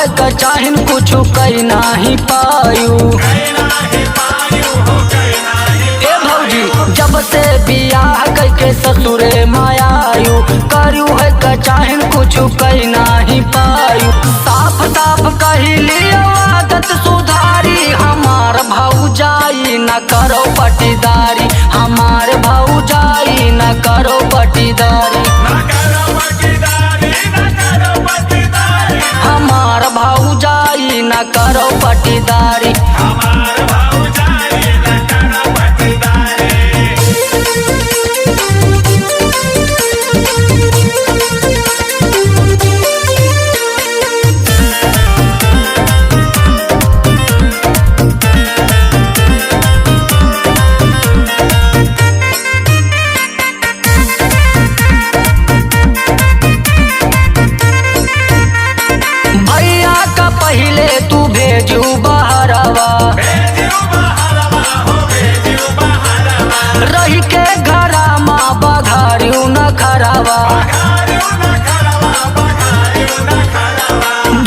है का चाहन कुछ कई नाही पायू। ए भौजी जब से बियाह करके ससुरे मायायू, करू है का चाहन कुछ कई नाही पायू। साफ साफ कहली आदत सुधारी, हमार भौजाई न करो पटीदारी, हमार भौजाई न करो पटीदारी, हमार भौजाई न करो पटीदारी। पहले तू भेजू बहरवा, रही के घरा माँ बघारू न खरावा।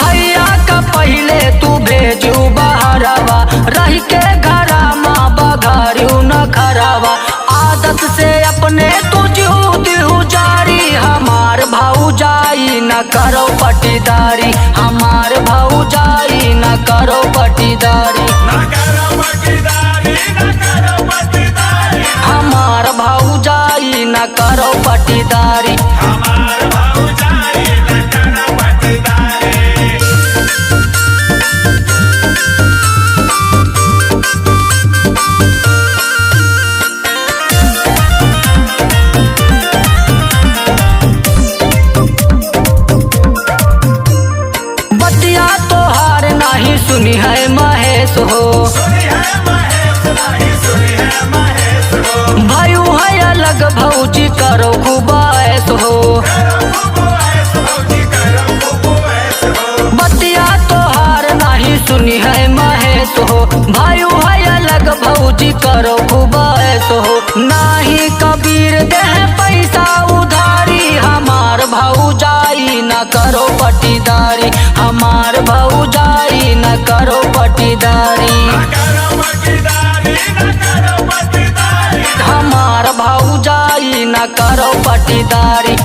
भैया का पहले तू भेजू बहरवा, रही के घरा माँ बघारू न खरावा। आदत से अपने तू जू जारी, हमार भौजाई न करो पटीदारी, हमार भौजाई न करो पटीदारी, हमार भौजाई न करो पटीदारी। बतिया तोहार नहीं सुनी है महेश हो, भायू है अलग भौजी करो खुबाइश हो। बतिया तोहार नहीं सुनी है महेश हो, भायू है अलग भौजी करो खुबाइश हो। नाही कबीर दे पैसा उधारी, हमार भौजाई न करो पटीदारी, हमार भौजाई न करो पटीदारी, हमार भौजाई न करो पटीदारी।